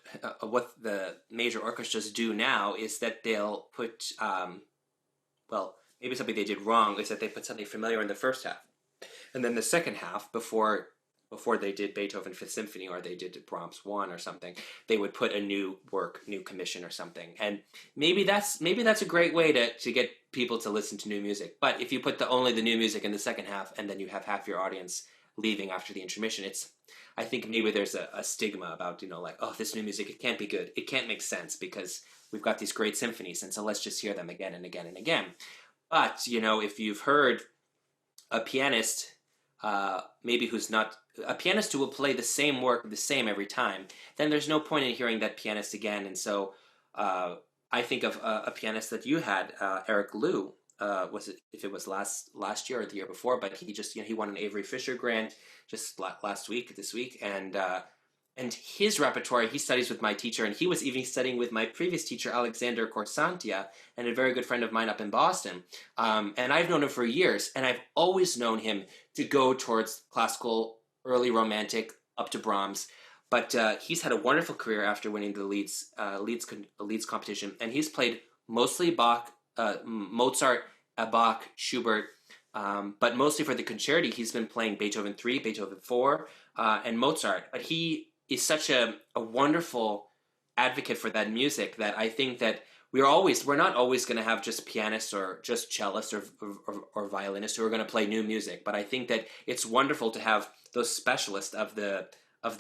the major orchestras do now, is that they'll put maybe something they did wrong is that they put something familiar in the first half, and then the second half, before before they did Beethoven Fifth Symphony or they did Brahms One or something, they would put a new work, new commission or something. And maybe that's a great way to get people to listen to new music. But if you put only the new music in the second half and then you have half your audience leaving after the intermission, I think maybe there's a stigma about, like, oh, this new music, it can't be good. It can't make sense because we've got these great symphonies, and so let's just hear them again and again and again. But, if you've heard a pianist, maybe who's not a pianist who will play the same work the same every time, then there's no point in hearing that pianist again. And so I think of a pianist that you had, Eric Liu. Was it, if it was last year or the year before, but he just, he won an Avery Fisher grant just this week, and his repertoire, he studies with my teacher, and he was even studying with my previous teacher, Alexander Korsantia, and a very good friend of mine up in Boston. And I've known him for years, and I've always known him to go towards classical, early romantic, up to Brahms. But he's had a wonderful career after winning the Leeds competition, and he's played mostly Bach, Mozart, Bach, Schubert, but mostly for the concerti, he's been playing Beethoven 3, Beethoven 4, and Mozart. But he is such a wonderful advocate for that music that I think that we're not always going to have just pianists or just cellists or violinists who are going to play new music. But I think that it's wonderful to have those specialists of the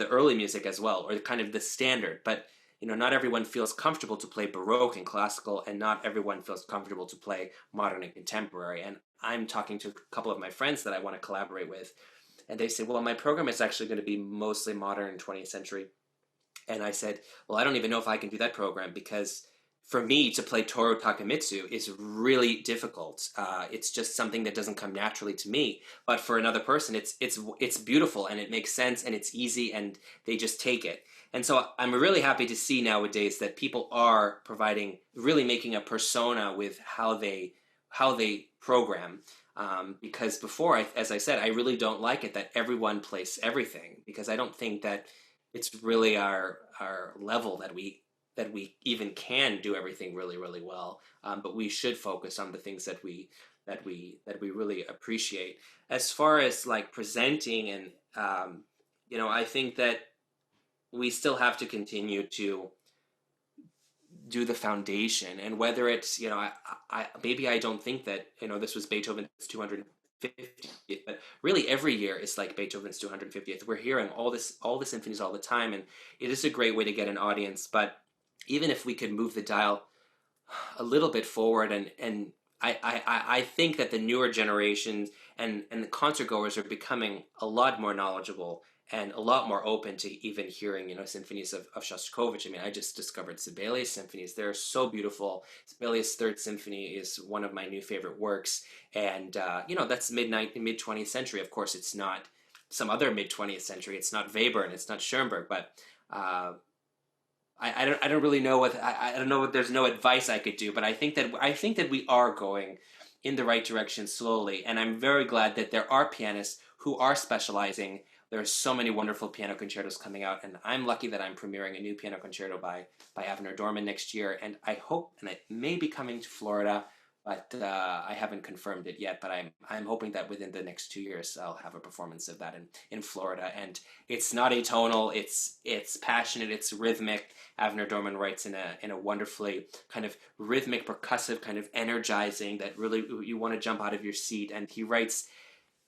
early music as well, or kind of the standard. But not everyone feels comfortable to play Baroque and classical, and not everyone feels comfortable to play modern and contemporary. And I'm talking to a couple of my friends that I want to collaborate with, and they say, well, my program is actually going to be mostly modern and 20th century. And I said, well, I don't even know if I can do that program, because for me to play Toru Takemitsu is really difficult. It's just something that doesn't come naturally to me. But for another person, it's beautiful, and it makes sense, and it's easy, and they just take it. And so I'm really happy to see nowadays that people are really making a persona with how they program. Because before, as I said, I really don't like it that everyone plays everything, because I don't think that it's really our level that we even can do everything really, really well. But we should focus on the things that we really appreciate. As far as like presenting, and I think that we still have to continue to do the foundation, and whether it's, maybe I don't think that, this was Beethoven's 250th, but really every year is like Beethoven's 250th. We're hearing all the symphonies all the time, and it is a great way to get an audience. But even if we could move the dial a little bit forward, and I think that the newer generations and the concert goers are becoming a lot more knowledgeable and a lot more open to even hearing, symphonies of Shostakovich. I mean, I just discovered Sibelius symphonies. They're so beautiful. Sibelius' Third Symphony is one of my new favorite works. And, that's mid-20th century. Of course, it's not some other mid-20th century. It's not Weber and it's not Schoenberg, but I don't really know I don't know, there's no advice I could do, but I think that we are going in the right direction slowly. And I'm very glad that there are pianists who are specializing. There are so many wonderful piano concertos coming out, and I'm lucky that I'm premiering a new piano concerto by Avner Dorman next year, and I hope, and it may be coming to Florida, but I haven't confirmed it yet. But I'm hoping that within the next 2 years I'll have a performance of that in Florida. And it's not atonal, it's passionate, it's rhythmic. Avner Dorman writes in a wonderfully kind of rhythmic, percussive, kind of energizing, that really you want to jump out of your seat. And he writes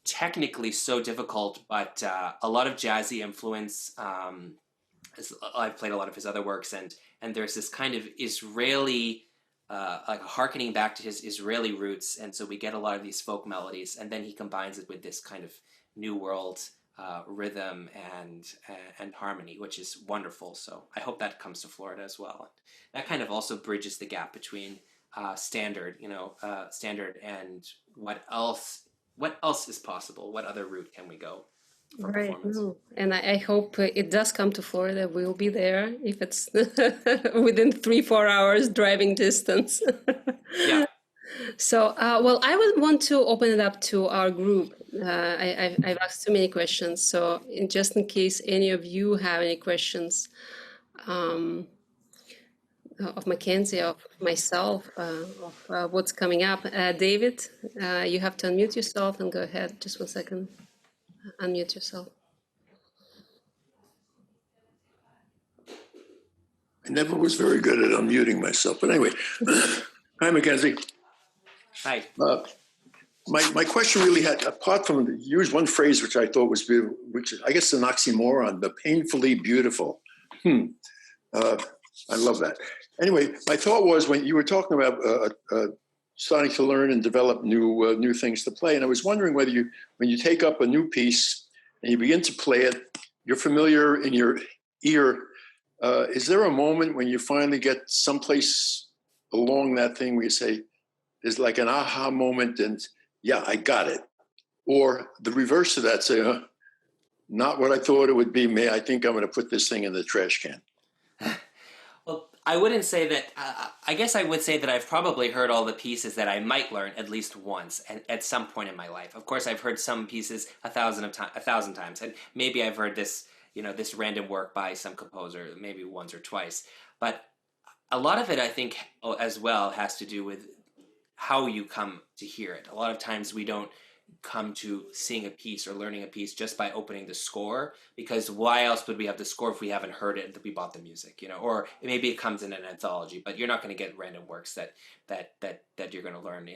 technically so difficult, but a lot of jazzy influence. I've played a lot of his other works, and there's this kind of Israeli, like harkening back to his Israeli roots, and so we get a lot of these folk melodies, and then he combines it with this kind of new world rhythm and harmony, which is wonderful. So I hope that comes to Florida as well. That kind of also bridges the gap between standard and what else is possible? What other route can we go for Right. performance? No. And I hope it does come to Florida. We'll be there if it's within 3-4 hours driving distance. Yeah. So, well, I would want to open it up to our group. I've asked too many questions, so just in case any of you have any questions of Mackenzie, of myself, of what's coming up. David, you have to unmute yourself and go ahead. Just 1 second. Unmute yourself. I never was very good at unmuting myself. But anyway, hi, Mackenzie. Hi. My question really had, apart from, you used one phrase which I thought was beautiful, which I guess is an oxymoron, the painfully beautiful. I love that. Anyway, my thought was when you were talking about starting to learn and develop new things to play, and I was wondering whether when you take up a new piece and you begin to play it, you're familiar in your ear. Is there a moment when you finally get someplace along that thing where you say, there's like an aha moment and yeah, I got it? Or the reverse of that, say, not what I thought it would be. I think I'm going to put this thing in the trash can. Well, I wouldn't say that. I guess I would say that I've probably heard all the pieces that I might learn at least once at some point in my life. Of course, I've heard some pieces a thousand times, and maybe I've heard this, this random work by some composer maybe once or twice. But a lot of it, I think, as well, has to do with how you come to hear it. A lot of times we don't come to seeing a piece or learning a piece just by opening the score, because why else would we have the score if we haven't heard it and we bought the music, or maybe it comes in an anthology, but you're not going to get random works that you're going to learn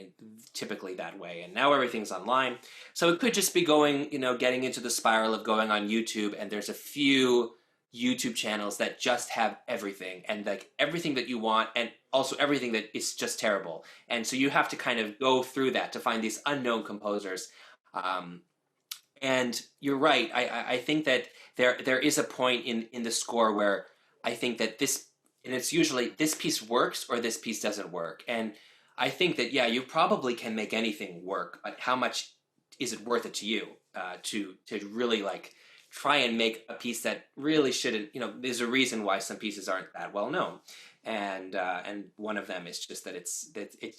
typically that way. And now everything's online, so it could just be going, getting into the spiral of going on YouTube, and there's a few YouTube channels that just have everything, and like everything that you want, and also everything that is just terrible. And so you have to kind of go through that to find these unknown composers. And you're right. I think that there is a point in the score where I think that it's usually this piece works or this piece doesn't work. And I think that, yeah, you probably can make anything work, but how much is it worth it to you to really like try and make a piece that really shouldn't, there's a reason why some pieces aren't that well known. And one of them is just that it's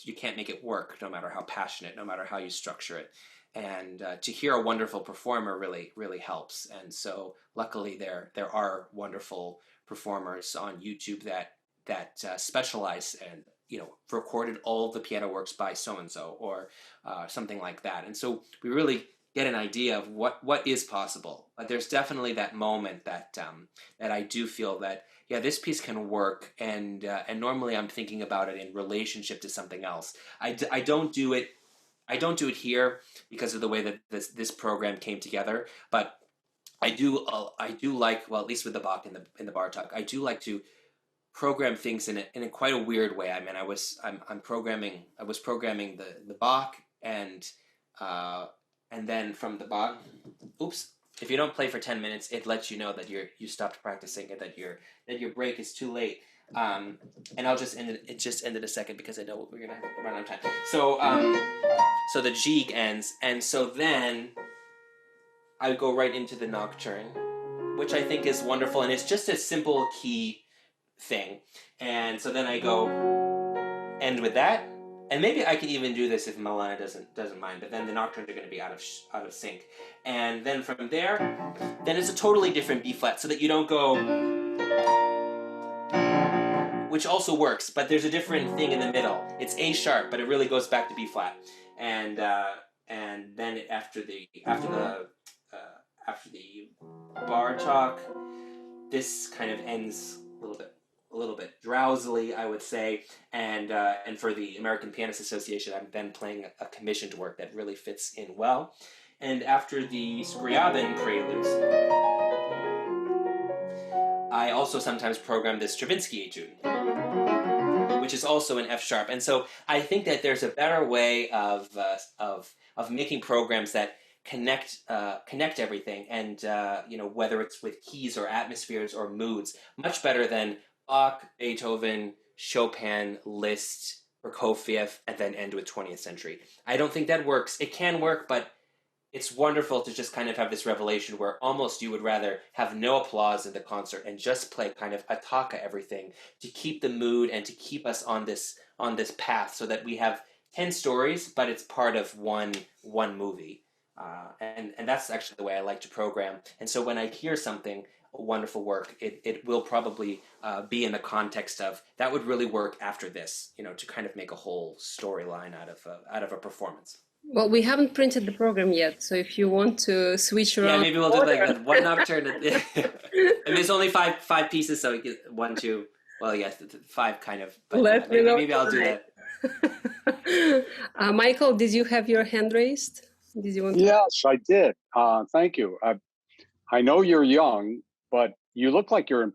you can't make it work no matter how passionate, no matter how you structure it. And to hear a wonderful performer really helps. And so luckily there are wonderful performers on YouTube that specialize and recorded all of the piano works by so and so or something like that. And so we really get an idea of what is possible. But there's definitely that moment that I do feel that, yeah, this piece can work, and normally I'm thinking about it in relationship to something else. I don't do it here because of the way that this program came together, but I do like, well, at least with the Bach and the Bartok, I do like to program things in a quite a weird way. I mean, I was programming the Bach and then from the Bach, if you don't play for 10 minutes, it lets you know that you stopped practicing and that your break is too late. And I'll just end it. It just ended a second because I know we're gonna run out of time. So so the jig ends, and so then I go right into the nocturne, which I think is wonderful, and it's just a simple key thing. And so then I go end with that. And maybe I could even do this if Milana doesn't mind, but then the nocturnes are going to be out of sync. And then from there, then it's a totally different B flat, so that you don't go, which also works, but there's a different thing in the middle. It's A sharp, but it really goes back to B flat. And then after the bar talk, this kind of ends a little bit drowsily, I would say, and for the American Pianist Association, I'm then playing a commissioned work that really fits in well. And after the Scriabin Preludes, I also sometimes program the Stravinsky etude, which is also in F sharp. And so I think that there's a better way of making programs that connect everything, and whether it's with keys or atmospheres or moods, much better than Bach, Beethoven, Chopin, Liszt, Prokofiev, and then end with 20th century. I don't think that works. It can work, but it's wonderful to just kind of have this revelation where almost you would rather have no applause in the concert and just play kind of attacca everything to keep the mood and to keep us on this path, so that we have 10 stories, but it's part of one movie. And that's actually the way I like to program. And so when I hear something, a wonderful work, it will probably be in the context of that would really work after this, to kind of make a whole storyline out of a performance. Well, we haven't printed the program yet, so if you want to switch around, yeah, maybe we'll do like one nocturne. And there's only five pieces, so you get 1, 2, Well, yes, 5 kind of, but Let me maybe, know maybe I'll do tonight. that. Michael, did you have your hand raised? Did you want to? Yes, I did. Thank you. I know you're young, but you look like you're in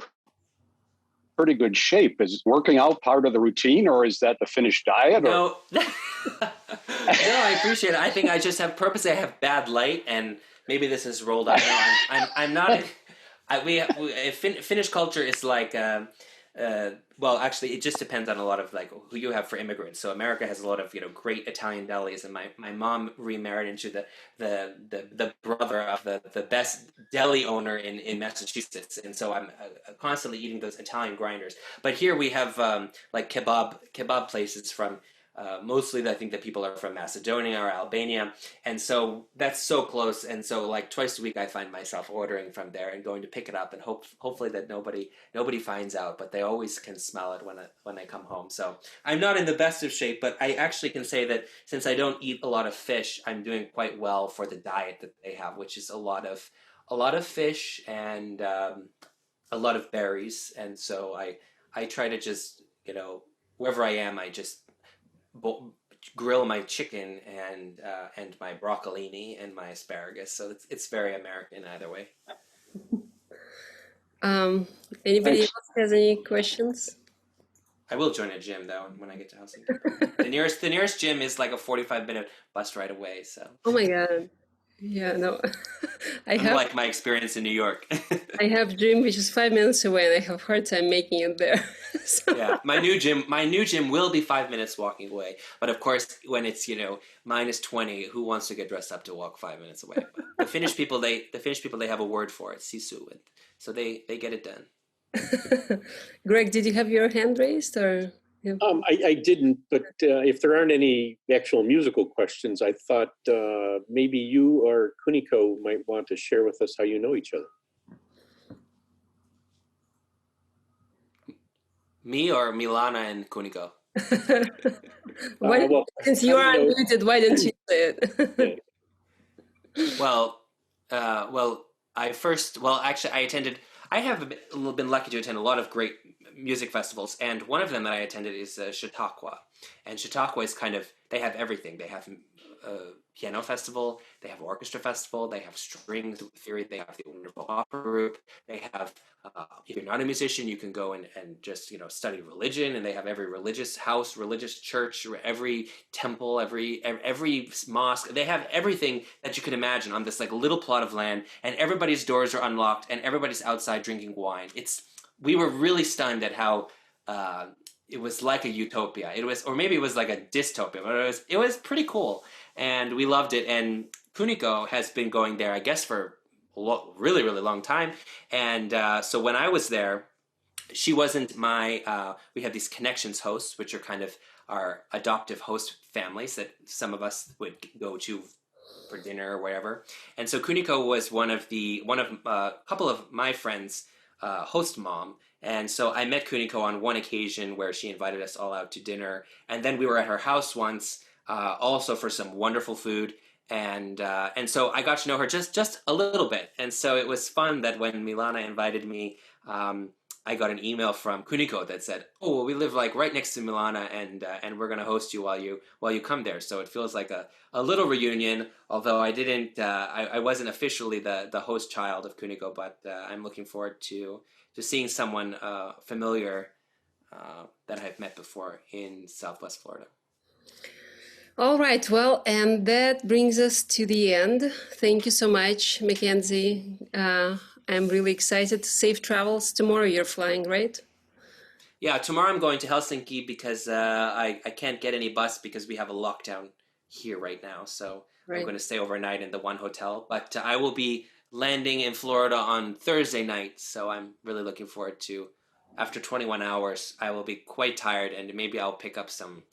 pretty good shape. Is working out part of the routine, or is that the Finnish diet? No, no, I appreciate it. I think I just have purposely. I have bad light, and maybe this is rolled up. No, I'm not. Finnish culture is like. Well, actually, it just depends on a lot of like who you have for immigrants. So America has a lot of great Italian delis, and my mom remarried into the brother of the best deli owner in Massachusetts, and so I'm constantly eating those Italian grinders. But here we have like kebab places from. Mostly, I think that people are from Macedonia or Albania, and so that's so close. And so, like twice a week, I find myself ordering from there and going to pick it up, and hopefully that nobody finds out. But they always can smell it when they come home. So I'm not in the best of shape, but I actually can say that since I don't eat a lot of fish, I'm doing quite well for the diet that they have, which is a lot of fish and a lot of berries. And so I try to just wherever I am, I just grill my chicken and my broccolini and my asparagus. So it's very American either way. Anybody else has any questions? I will join a gym though when I get to Helsinki. The nearest gym is like a 45-minute bus ride away. So. Oh my God. Yeah, no. Unlike my experience in New York. I have gym which is 5 minutes away, and I have a hard time making it there. Yeah, my new gym will be 5 minutes walking away. But of course, when it's -20, who wants to get dressed up to walk 5 minutes away? But the Finnish people, they have a word for it, sisu, and so they get it done. Greg, did you have your hand raised or? Yeah. I didn't, but if there aren't any actual musical questions, I thought maybe you or Kuniko might want to share with us how you know each other. Me or Milana and Kuniko? Since you are unmuted, why didn't you say it? I have been lucky to attend a lot of great music festivals, and one of them that I attended is Chautauqua. And Chautauqua is they have everything. They have piano festival, they have orchestra festival, they have string theory, they have the wonderful opera group, they have, if you're not a musician, you can go and just, study religion, and they have every religious house, religious church, every temple, every mosque. They have everything that you could imagine on this like little plot of land, and everybody's doors are unlocked, and everybody's outside drinking wine. We were really stunned at how it was like a utopia. Or maybe it was like a dystopia, but it was pretty cool, and we loved it. And Kuniko has been going there, I guess, for a really, really long time. And so when I was there, she wasn't we have these connections hosts, which are kind of our adoptive host families that some of us would go to for dinner or whatever. And so Kuniko was one of a couple of my friends' host mom. And so I met Kuniko on one occasion where she invited us all out to dinner. And then we were at her house once, also for some wonderful food. And so I got to know her just a little bit. And so it was fun that when Milana invited me, I got an email from Kuniko that said, "Oh, well, we live like right next to Milana, and we're going to host you while you come there." So it feels like a little reunion. Although I didn't, I wasn't officially the host child of Kuniko, but I'm looking forward to seeing someone familiar that I've met before in Southwest Florida. All right, well, and that brings us to the end. Thank you so much, Mackenzie. I'm really excited. Safe travels. Tomorrow you're flying, right? Yeah, tomorrow I'm going to Helsinki because I can't get any bus because we have a lockdown here right now. So I'm going to stay overnight in the one hotel. But I will be landing in Florida on Thursday night. So I'm really looking forward to, after 21 hours, I will be quite tired, and maybe I'll pick up some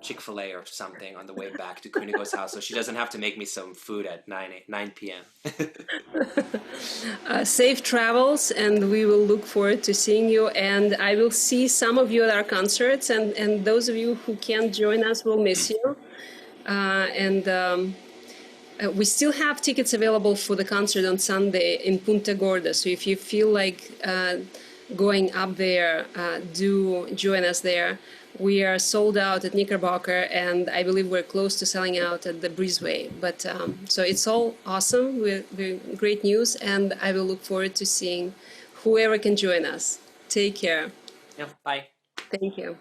Chick-fil-A or something on the way back to Kuniko's house, so she doesn't have to make me some food at 9 p.m. Safe travels, and we will look forward to seeing you. And I will see some of you at our concerts, and those of you who can't join us will miss you. We still have tickets available for the concert on Sunday in Punta Gorda. So if you feel like going up there, do join us there. We are sold out at Knickerbocker, and I believe we're close to selling out at the Breezeway. But so it's all awesome. We're great news, and I will look forward to seeing whoever can join us. Take care. Yeah, bye. Thank you.